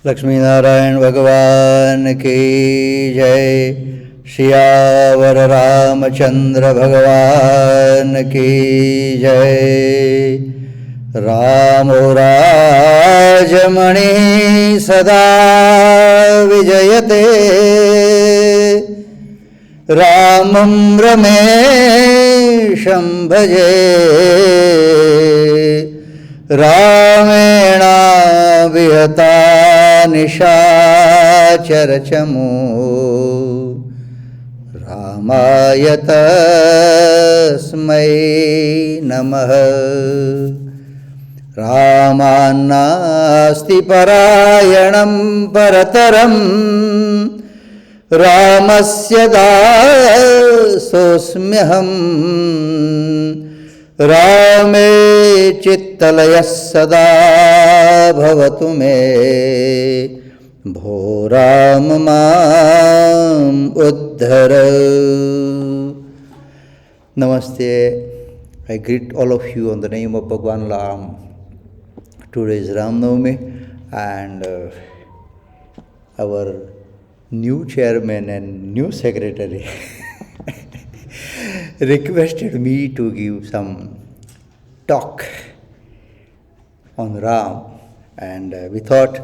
लक्ष्मीनारायण भगवान की जय। सियावर रामचंद्र भगवान की जय। रामो राजमणि सदा विजयते। रामं रमेशं भजे। रामेण विहता निशाचरचमू। रामाय तस्मै नमः। रामान्नास्ति परायणं परतरं। रामस्य दासोऽस्म्यहम्। रामे चित्तलयः सदा भवतु मे। भो राम माम् उद्धर। Namaste. I greet all of you on the name of Bhagwan Ram. Today is Ram Navami, and our new chairman and new secretary requested me to give some talk on Ram, and we thought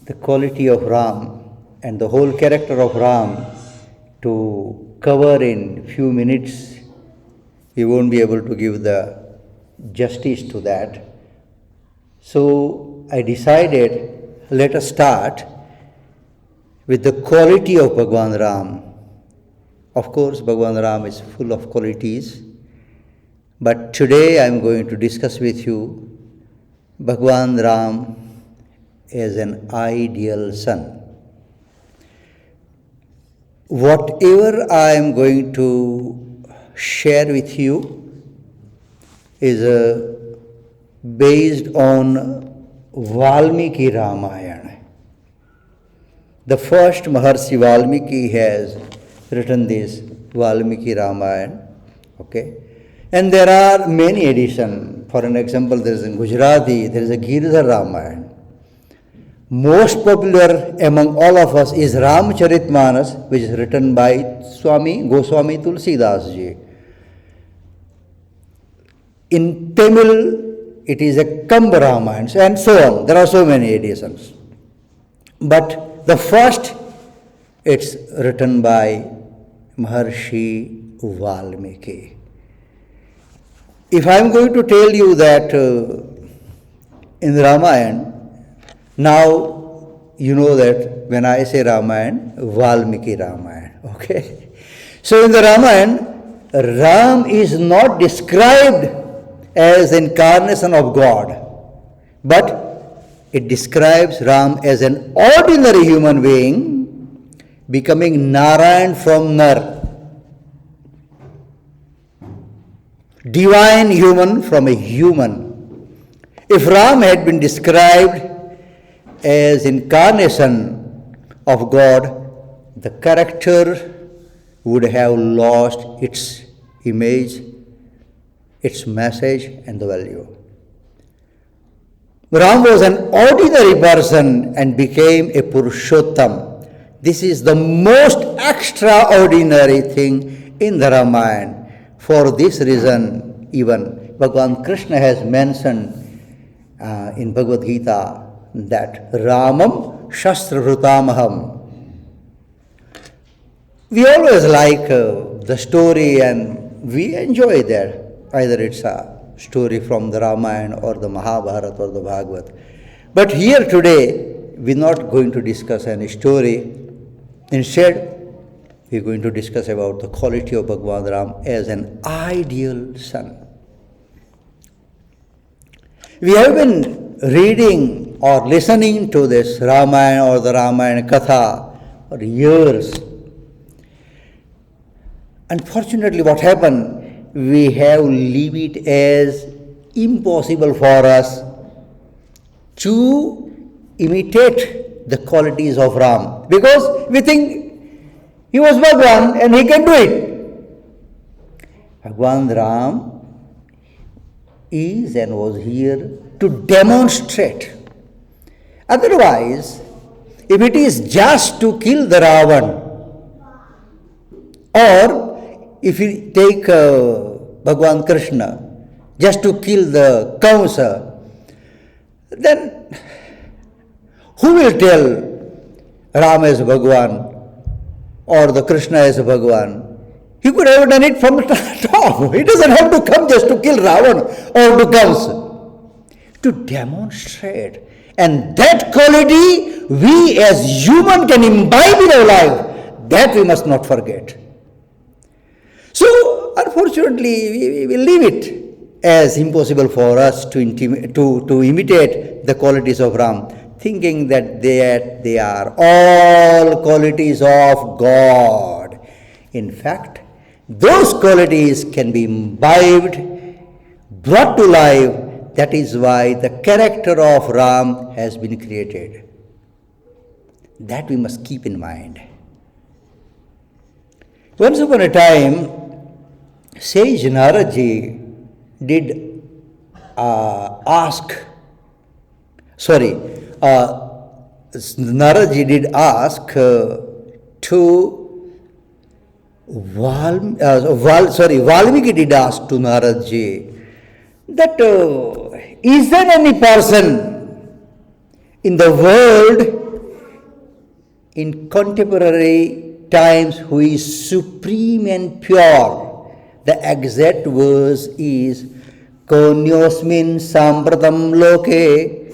the quality of Ram and the whole character of Ram to cover in few minutes. We won't be able to give the justice to that. So I decided, let us start with the quality of Bhagwan Ram. Of course, Bhagwan Ram is full of qualities, but today I am going to discuss with you Bhagwan Ram as an ideal son. Whatever I am going to share with you is based on Valmiki Ramayana. The first Maharshi Valmiki has written this Valmiki Ramayana. Okay? And there are many editions. For an example, there is in Gujarati, there is a Giridhar Ramayana. Most popular among all of us is Ramcharitmanas, which is written by Swami Goswami Tulsidas ji. In Tamil, it is a Kamba Ramayana, and so on. There are so many editions. But the first, it's written by Maharshi Valmiki. If I am going to tell you that in the Ramayana, now you know that when I say Ramayana, Valmiki Ramayana. Okay? So in the Ramayana, Ram is not described as incarnation of God, but it describes Ram as an ordinary human being becoming Narayan from Nar. Divine human from a human. If Ram had been described as incarnation of God, the character would have lost its image, its message and the value. Ram was an ordinary person and became a Purushottam. This is the most extraordinary thing in the Ramayana. For this reason, even Bhagavan Krishna has mentioned in Bhagavad Gita that Ramam Shastrahrutamaham. We always like the story and we enjoy that. Either it's a story from the Ramayana or the Mahabharata or the Bhagavad. But here today, we're not going to discuss any story. Instead, we're going to discuss about the quality of Bhagwan Ram as an ideal son. We have been reading or listening to this Ramayana or the Ramayana Katha for years. Unfortunately, what happened, we have leave it as impossible for us to imitate the qualities of Ram, because we think he was Bhagwan and he can do it. Bhagwan Ram is and was here to demonstrate Otherwise, if it is just to kill the Ravan, or if you take Bhagwan Krishna, just to kill the Kamsa, then who will tell Ram as Bhagwan or the Krishna as Bhagwan? He could have done it from the top. He doesn't have to come just to kill Ravan or to Kamsa. To demonstrate. And that quality we as human can imbibe in our life. That we must not forget. So, unfortunately, we leave it as impossible for us to imitate the qualities of Ram, thinking that they are all qualities of God. In fact, those qualities can be imbibed, brought to life. That is why the character of Ram has been created. That we must keep in mind. Once upon a time, Sage Naradji did Naradji did ask to Valmiki did ask to Naradji that is there any person in the world in contemporary times who is supreme and pure? The exact verse is Konyosmin sampratam loke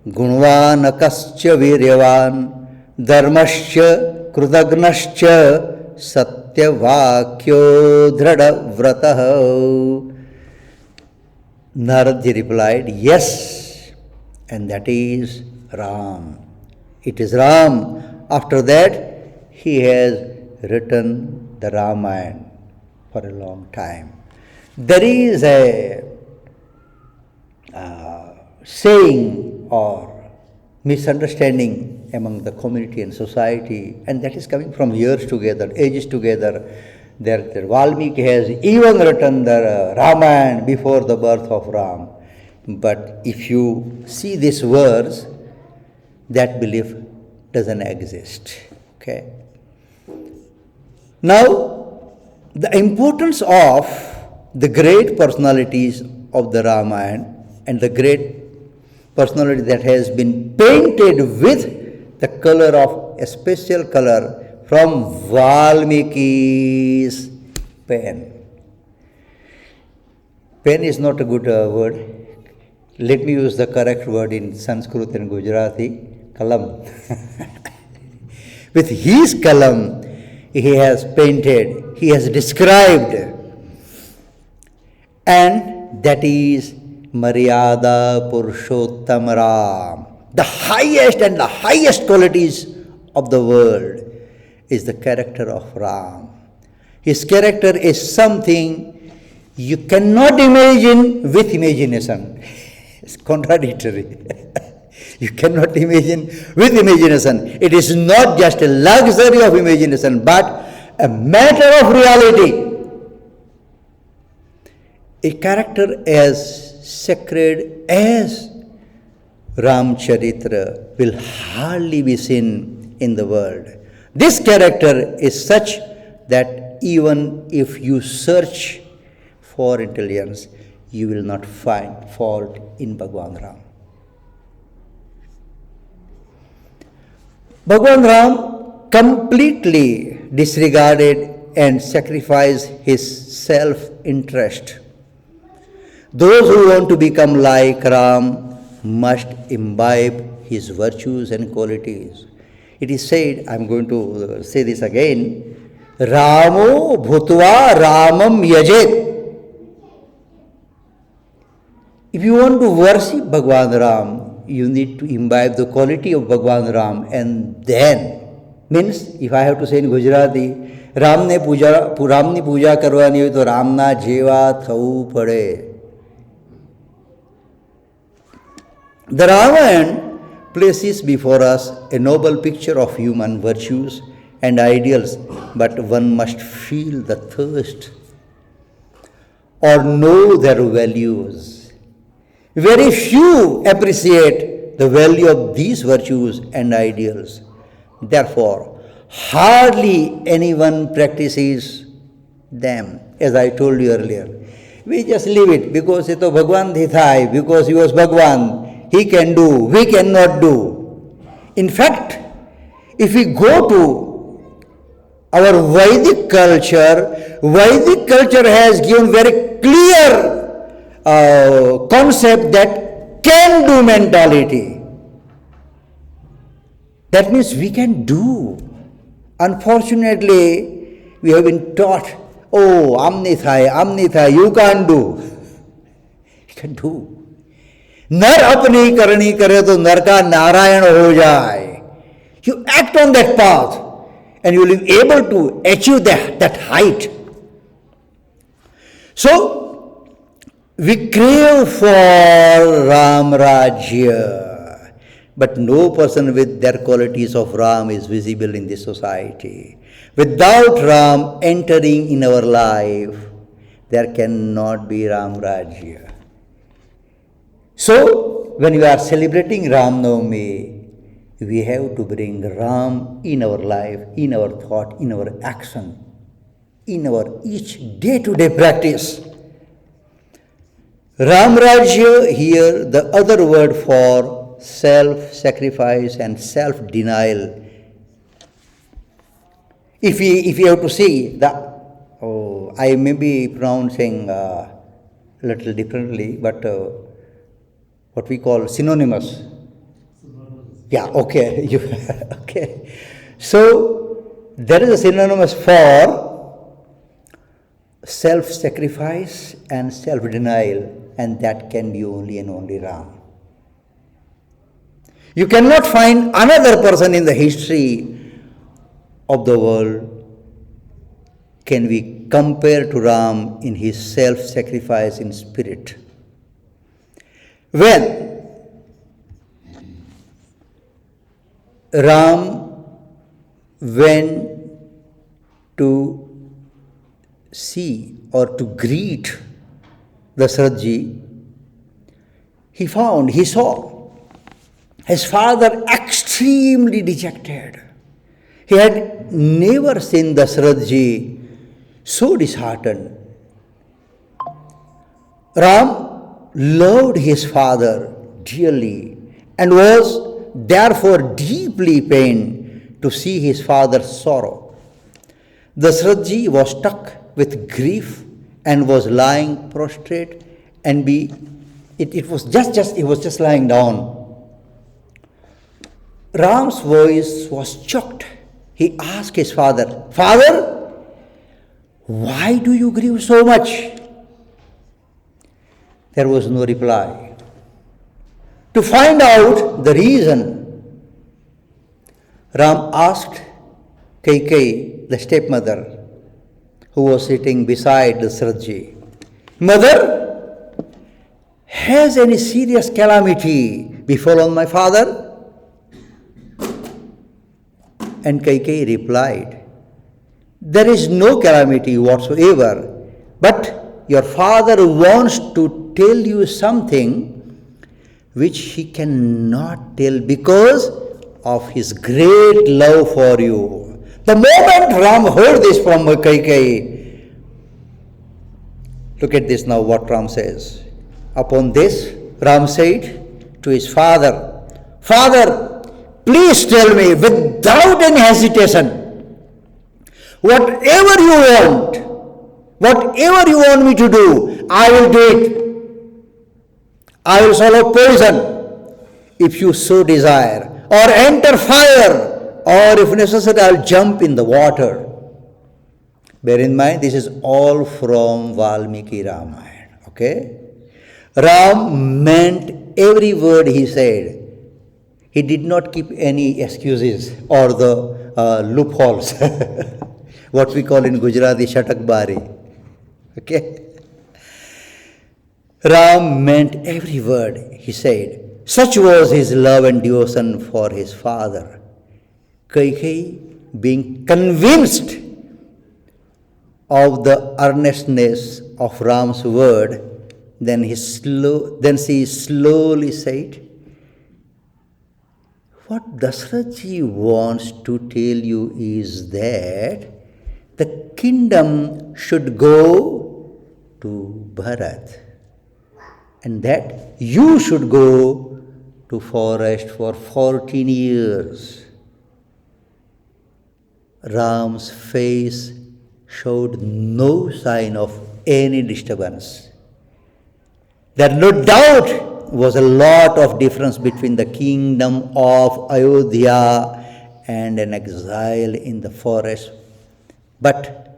gunvan akascha viryavan dharmascha krutagnascha satyavakyo dhrada vrataha. Naradji replied, yes, and that is Ram. It is Ram. After that, he has written the Ramayana for a long time. There is a saying or misunderstanding among the community and society, and that is coming from years together, ages together. That Valmiki has even written the Ramayana before the birth of Ram. But if you see this verse, that belief doesn't exist. Okay. Now, the importance of the great personalities of the Ramayana and the great personality that has been painted with the color of a special color from Valmiki's pen. Pen is not a good word. Let me use the correct word in Sanskrit and Gujarati, kalam. With his kalam, he has painted, he has described, and that is Maryada Purushottam Ram. The highest and the highest qualities of the world is the character of Ram. His character is something you cannot imagine with imagination. It's contradictory. You cannot imagine with imagination. It is not just a luxury of imagination, but a matter of reality. A character as sacred as Ramcharitra will hardly be seen in the world. This character is such that even if you search for intelligence, you will not find fault in Bhagwan Ram. Bhagwan Ram completely disregarded and sacrificed his self-interest. Those who want to become like Ram must imbibe his virtues and qualities. It is said, I am going to say this again, Ramo bhutva Ramam yajet. If you want to worship Bhagwan Ram, you need to imbibe the quality of Bhagwan Ram, and then, means if I have to say in Gujarati, Ramni puja karwani હોય તો રામના જેવા થવું પડે. The Ramayana places before us a noble picture of human virtues and ideals, but one must feel the thirst or know their values. Very few appreciate the value of these virtues and ideals. Therefore, hardly anyone practices them, as I told you earlier. We just leave it because it was Bhagwan Dhithai, because he was Bhagwan, he can do, we cannot do. In fact, if we go to our Vedic culture has given very clear concept that can do mentality. That means we can do. Unfortunately, we have been taught, oh, amnithai, you can't do. You can do. Nar apni karani kare to nar ka Narayan ho jaye. You act on that path and you will be able to achieve that height. So, we crave for Ram Rajya, but no person with their qualities of Ram is visible in this society. Without Ram entering in our life, there cannot be Ram Rajya. So, when we are celebrating Ram Navami, we have to bring Ram in our life, in our thought, in our action, in our each day-to-day practice. Ram Rajya here, the other word for self-sacrifice and self-denial. If we have to see, I may be pronouncing a little differently, but what we call synonymous. Yeah, okay. Okay. So, there is a synonymous for self-sacrifice and self-denial, and that can be only and only Ram. You cannot find another person in the history of the world can be compared to Ram in his self-sacrifice in spirit. When Ram went to see or to greet Dasharatha, he saw his father extremely dejected. He had never seen Dasharatha so disheartened. Ram loved his father dearly and was therefore deeply pained to see his father's sorrow. Dasharatha was struck with grief and was lying prostrate, and it was just lying down. Ram's voice was choked. He asked his father, "Father, why do you grieve so much?" There was no reply. To find out the reason, Ram asked Kaikeyi, the stepmother, who was sitting beside Dasharatha, "Mother, has any serious calamity befallen my father?" And Kaikeyi replied, "There is no calamity whatsoever, but your father wants to tell you something which he cannot tell because of his great love for you." The moment Ram heard this from Kaikeyi, look at this now what Ram says. Upon this, Ram said to his father, "Father, please tell me without any hesitation, whatever you want me to do, I will do it. I will swallow poison if you so desire, or enter fire, or if necessary, I will jump in the water." Bear in mind, this is all from Valmiki Ramayana. Okay? Ram meant every word he said. He did not keep any excuses or the loopholes. What we call in Gujarati shatakbari. Okay? Ram meant every word he said. Such was his love and devotion for his father. Kaikeyi, being convinced of the earnestness of Ram's word, then she slowly said, What Dasarathi wants to tell you is that the kingdom should go to Bharat, and that you should go to forest for 14 years. Ram's face showed no sign of any disturbance. There no doubt was a lot of difference between the kingdom of Ayodhya and an exile in the forest. But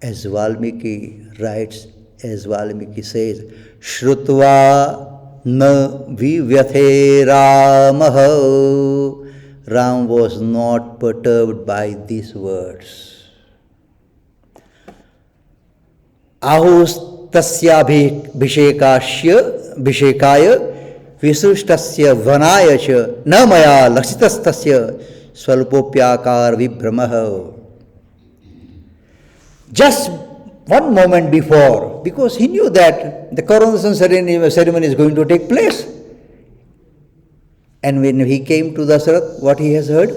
as Valmiki writes, as Valmiki says, Shrutva na vivyathe Ramaha. Ram was not perturbed by these words. Ahus tasya bhishekaya visushtasya vanaya cha na maya laksitastasya swalpopyakar vibhramaha. Just one moment before, because he knew that the coronation ceremony is going to take place. And when he came to Dasarath, what he has heard?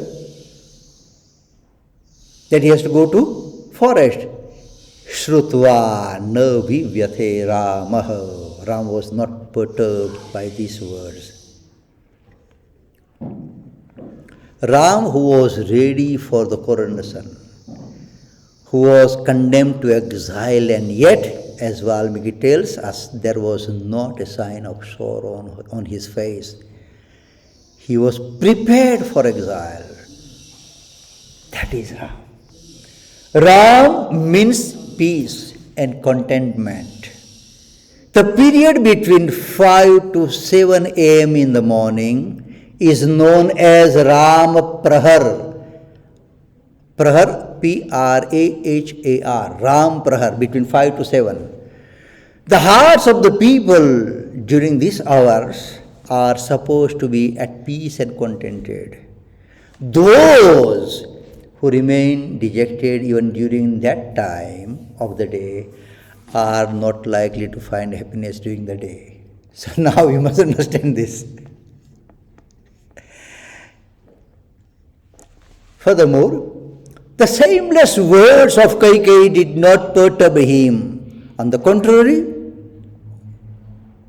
That he has to go to forest. Shrutva na vivyathe Ramaha. Ram was not perturbed by these words. Ram, who was ready for the coronation, who was condemned to exile, and yet, as Valmiki tells us, there was not a sign of sorrow on his face. He was prepared for exile. That is Ram. Ram means peace and contentment. The period between 5 to 7 a.m. in the morning is known as Ram Prahar. Prahar, P-R-A-H-A-R, Ram Prahar, between 5 to 7. The hearts of the people during these hours are supposed to be at peace and contented. Those who remain dejected even during that time of the day are not likely to find happiness during the day. So now you must understand this. Furthermore, the shameless words of Kaikeyi did not perturb him. On the contrary,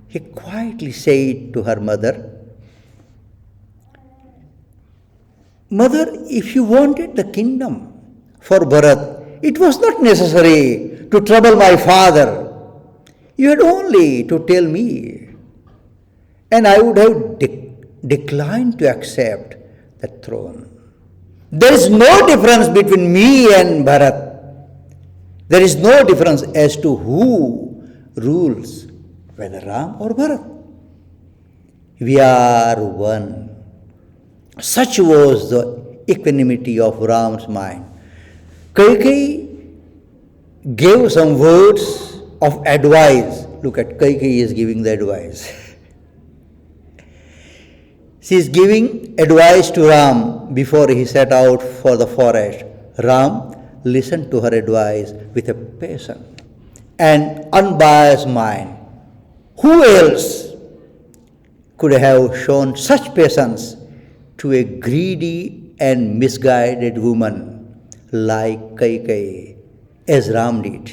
he quietly said to her mother, Mother, if you wanted the kingdom for Bharat, it was not necessary to trouble my father. You had only to tell me, and I would have declined to accept the throne. There is no difference between me and Bharat. There is no difference as to who rules, whether Ram or Bharat. We are one. Such was the equanimity of Ram's mind. Kaikeyi gave some words of advice. Look at Kaikeyi is giving the advice. She is giving advice to Ram before he set out for the forest. Ram listened to her advice with a patient and unbiased mind. Who else could have shown such patience to a greedy and misguided woman like Kaikeyi, as Ram did?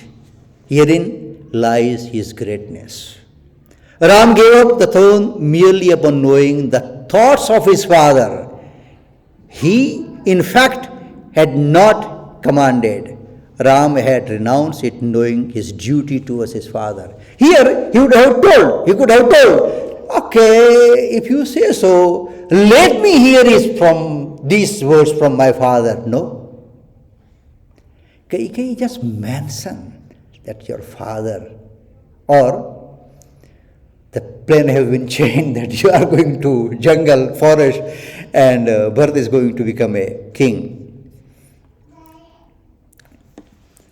Herein lies his greatness. Ram gave up the throne merely upon knowing the thoughts of his father. He, in fact, had not commanded. Ram had renounced it, knowing his duty towards his father. Here, he could have told, okay, if you say so, let me hear these words from my father. No. Kaikeyi just mentioned that your father, or the plan have been changed, that you are going to jungle, forest, and Bharat is going to become a king.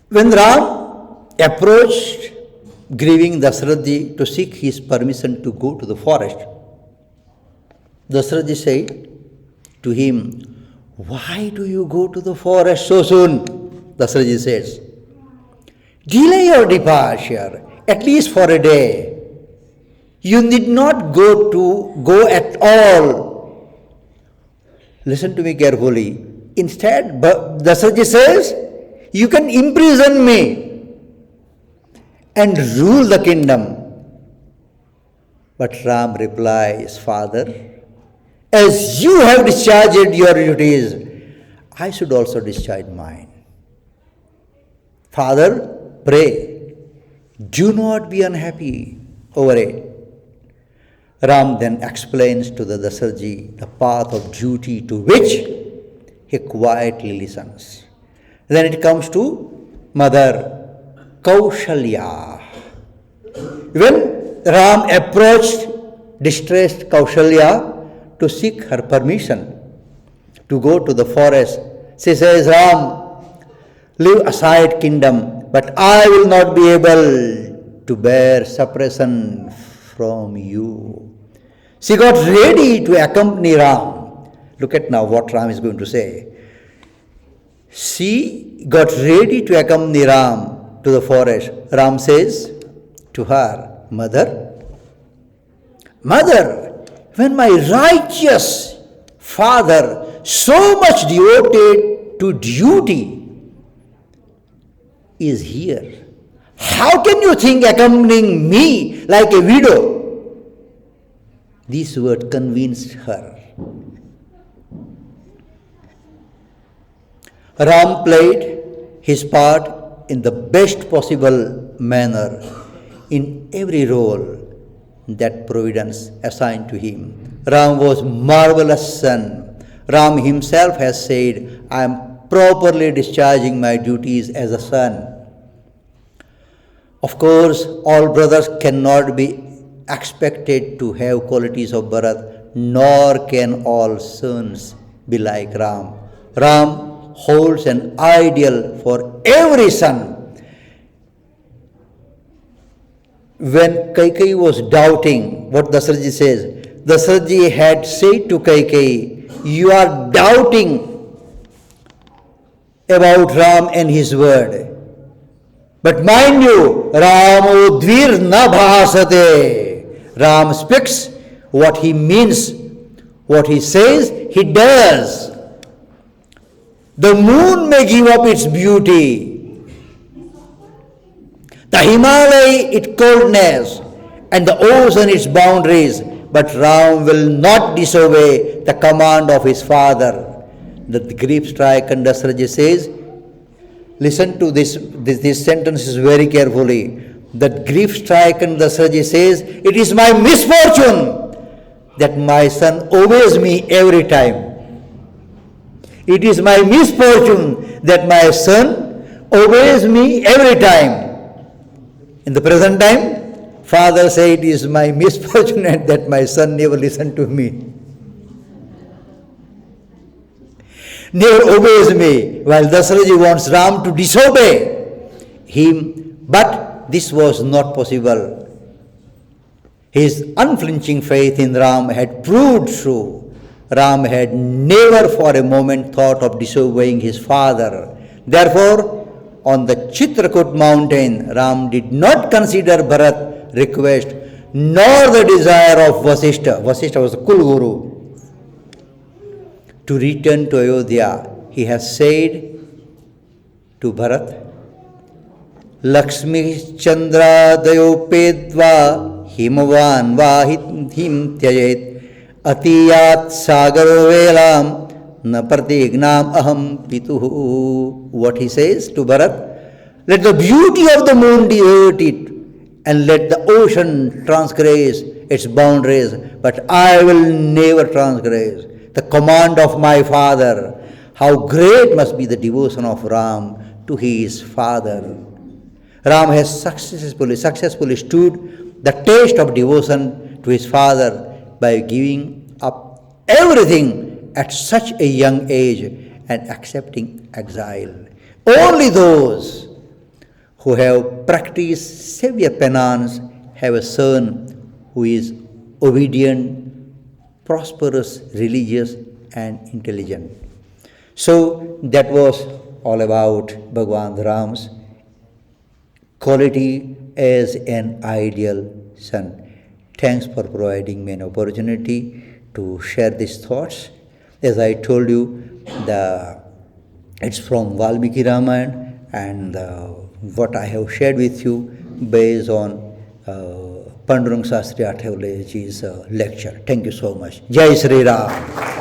When Ram approached grieving Dasarathi to seek his permission to go to the forest, Dasarathi said to him, why do you go to the forest so soon? Dasarathi says, delay your departure, at least for a day. You need not go at all. Listen to me carefully. Instead, Dasarath says, you can imprison me and rule the kingdom. But Ram replies, Father, as you have discharged your duties, I should also discharge mine. Father, pray, do not be unhappy over it. Ram then explains to the Dasarath the path of duty to which he quietly listens. Then it comes to Mother Kaushalya. When Ram approached distressed Kaushalya to seek her permission to go to the forest, she says, Ram, leave aside kingdom, but I will not be able to bear separation from you. She got ready to accompany Ram. Look at now what Ram is going to say. She got ready to accompany Ram to the forest. Ram says to her, Mother, when my righteous father, so much devoted to duty, is here, how can you think accompanying me like a widow? This word convinced her. Ram played his part in the best possible manner in every role that Providence assigned to him. Ram was marvelous son. Ram himself has said, I am properly discharging my duties as a son. Of course, all brothers cannot be expected to have qualities of Bharat, nor can all sons be like Ram. Ram holds an ideal for every son. When Kaikeyi was doubting what Dasarath says, Dasarath had said to Kaikeyi, you are doubting about Ram and his word. But mind you, Ramo dvir na bhasate. Ram speaks what he means, what he says, he does. The moon may give up its beauty, the Himalaya its coldness, and the ocean its boundaries, but Ram will not disobey the command of his father. The grief-stricken Dasarath says, listen to this sentences very carefully. That grief-stricken Dasarath says, it is my misfortune that my son obeys me every time. It is my misfortune that my son obeys me every time. In the present time, father said, it is my misfortune that my son never listened to me. Never obeys me, while Dasarath wants Ram to disobey him, but this was not possible. His unflinching faith in Ram had proved true. Ram had never for a moment thought of disobeying his father. Therefore, on the Chitrakoot mountain, Ram did not consider Bharat's request nor the desire of Vasishtha. Vasishtha was the Kulguru, to return to Ayodhya. He has said to Bharat, Lakshmi Chandra Dayopedva Himavan Vahim Tyajet Atiyat Sagaro Velam Na Pratignam Aham Pituhu. What he says to Bharat, let the beauty of the moon desert it, and let the ocean transgress its boundaries, but I will never transgress the command of my father. How great must be the devotion of Ram to his father. Ram has successfully stood the test of devotion to his father by giving up everything at such a young age and accepting exile. Only those who have practiced severe penance have a son who is obedient, prosperous, religious, and intelligent. So that was all about Bhagwan Ram's quality as an ideal son. Thanks for providing me an opportunity to share these thoughts. As I told you, it's from Valmiki Ramayana, and what I have shared with you based on Pandurang Sastri Athawaleji's lecture. Thank you so much. Jai Sri Ram.